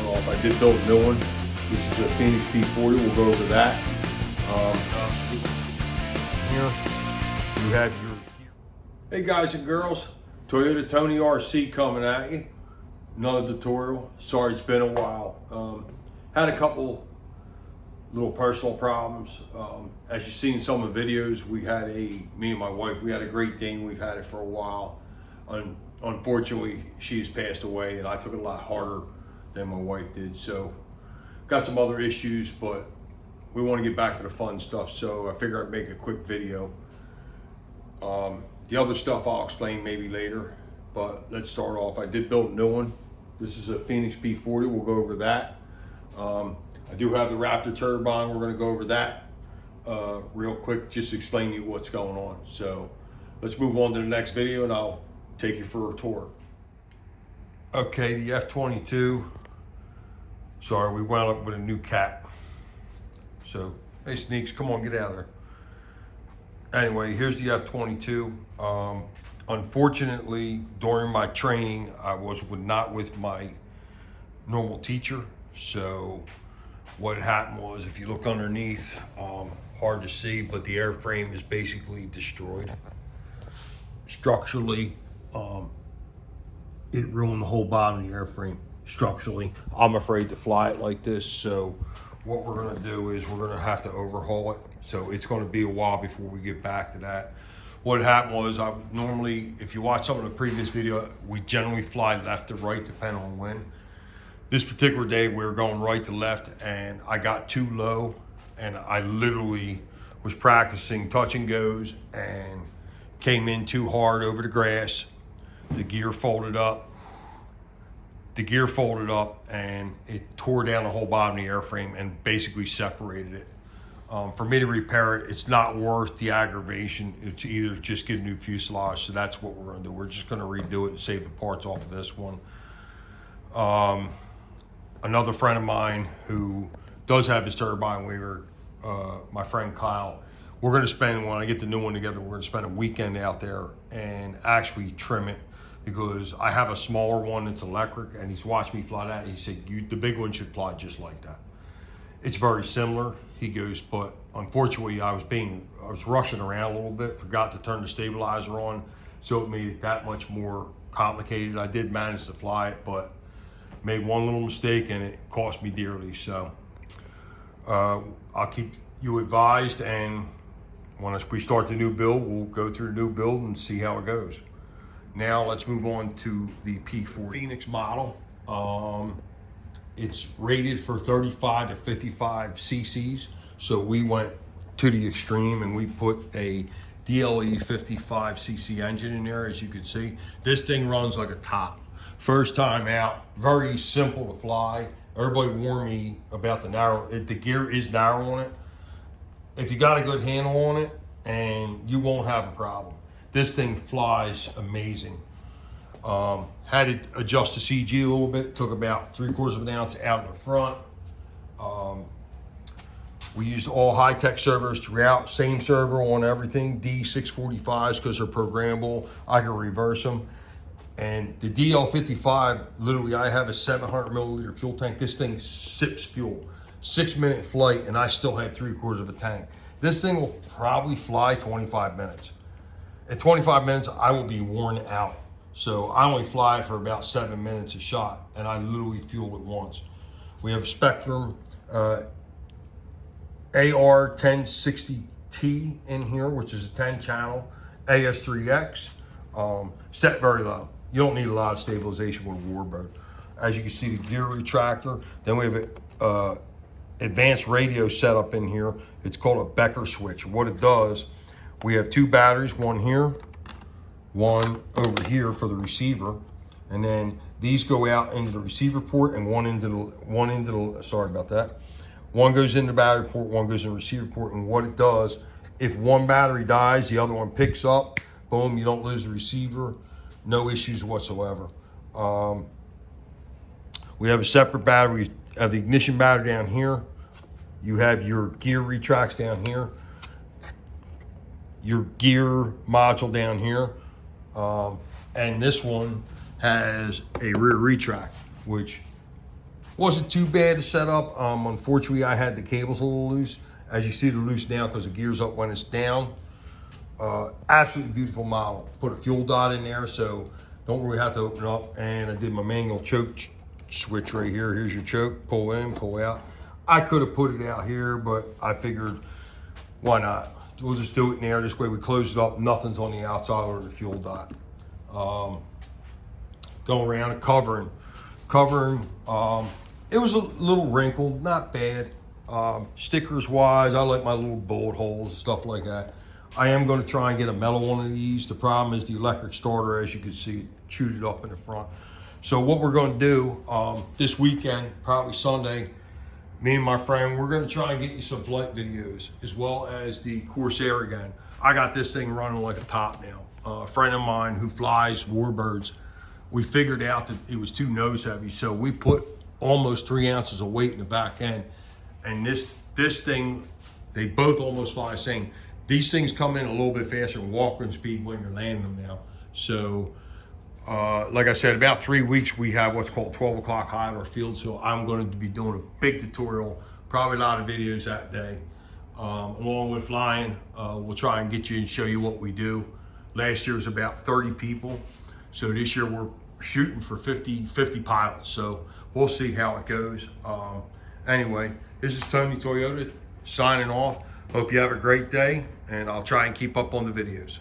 off. I did build a new one. This is a Phoenix P40. We'll go over that. Here you have your. Hey guys and girls, Toyota Tony RC coming at you. Another tutorial. Sorry it's been a while. Had a couple little personal problems. As you see in some of the videos, me and my wife, we had a Great Dane. We've had it for a while. Unfortunately, she has passed away, and I took it a lot harder than my wife did. So, got some other issues, but we want to get back to the fun stuff. So I figured I'd make a quick video. The other stuff I'll explain maybe later, but let's start off. I did build a new one. This is a Phoenix P40. We'll go over that. I do have the Raptor turbine. We're going to go over that real quick, just to explain to you what's going on. So let's move on to the next video, and I'll take you for a tour. Okay, the F-22. Sorry, we wound up with a new cat. So, hey Sneaks, come on, get out of there. Anyway, here's the F-22. Unfortunately, during my training, I was not with my normal teacher. So what happened was, if you look underneath, hard to see, but the airframe is basically destroyed. Structurally, it ruined the whole bottom of the airframe. Structurally, I'm afraid to fly it like this. So what we're gonna do is we're gonna have to overhaul it. So it's gonna be a while before we get back to that. What happened was, I normally, if you watch some of the previous video, we generally fly left to right depending on when. This particular day, we were going right to left, and I got too low, and I literally was practicing touch and goes and came in too hard over the grass. The gear folded up. And it tore down the whole bottom of the airframe and basically separated it. For me to repair it, it's not worth the aggravation. It's either just get a new fuselage. So that's what we're gonna do. We're just gonna redo it and save the parts off of this one. Another friend of mine who does have his turbine weaver, my friend Kyle, we're gonna spend, when I get the new one together, we're gonna spend a weekend out there and actually trim it, because I have a smaller one that's electric, and he's watched me fly that. He said, the big one should fly just like that. It's very similar, he goes, but unfortunately I was rushing around a little bit, forgot to turn the stabilizer on, so it made it that much more complicated. I did manage to fly it, but made one little mistake and it cost me dearly. So I'll keep you advised, and when we start the new build, we'll go through the new build and see how it goes. Now let's move on to the P40 Phoenix model. It's rated for 35 to 55 cc's. So we went to the extreme and we put a DLE 55 cc engine in there. As you can see, this thing runs like a top. First time out, very simple to fly. Everybody warned me about the gear is narrow on it. If you got a good handle on it, and you won't have a problem. This thing flies amazing. Had to adjust the CG a little bit. Took about 3/4 of an ounce out in the front. We used all high-tech servos throughout. Same servo on everything. D645s, because they're programmable. I can reverse them. And the DL55, literally, I have a 700 milliliter fuel tank. This thing sips fuel. 6-minute flight, and I still had 3/4 of a tank. This thing will probably fly 25 minutes. At 25 minutes, I will be worn out. So I only fly for about 7 minutes a shot, and I literally fuel it once. We have a Spectrum AR1060T in here, which is a 10-channel AS3X, set very low. You don't need a lot of stabilization with a warbird. As you can see, the gear retractor. Then we have a advanced radio setup in here. It's called a Becker switch. What it does, we have 2 batteries, one here, one over here for the receiver, and then these go out into the receiver port and one into the sorry about that. One goes into the battery port, one goes in the receiver port, and what it does, if one battery dies, the other one picks up, boom, you don't lose the receiver, no issues whatsoever. We have a separate battery. We have the ignition battery down here. You have your gear retracts down here. Your gear module down here. And this one has a rear retract, which Wasn't too bad to set up. Unfortunately, I had the cables a little loose. As you see, they're loose now because the gear's up when it's down. Absolutely beautiful model. Put a fuel dot in there, so don't really have to open it up. And I did my manual choke switch right here. Here's your choke. Pull in, pull out. I could have put it out here, but I figured, why not? We'll just do it in there. This way we close it up. Nothing's on the outside or the fuel dot. Going around and covering. It was a little wrinkled, not bad. Stickers wise, I like my little bullet holes and stuff like that. I am going to try and get a metal one of these. The problem is the electric starter, as you can see, it chewed it up in the front. So what we're going to do this weekend, probably Sunday, me and my friend, we're going to try and get you some flight videos as well as the Corsair again. I got this thing running like a top now. A friend of mine who flies warbirds, we figured out that it was too nose heavy, so we put almost 3 ounces of weight in the back end. And this thing, they both almost fly the same. These things come in a little bit faster than walking speed when you're landing them now. So, like I said, about 3 weeks, we have what's called 12 o'clock high in our field. So I'm going to be doing a big tutorial, probably a lot of videos that day. Along with flying, we'll try and get you and show you what we do. Last year was about 30 people. So this year we're shooting for 50 pilots. So we'll see how it goes. Anyway, this is Tony Toyota signing off. Hope you have a great day, and I'll try and keep up on the videos.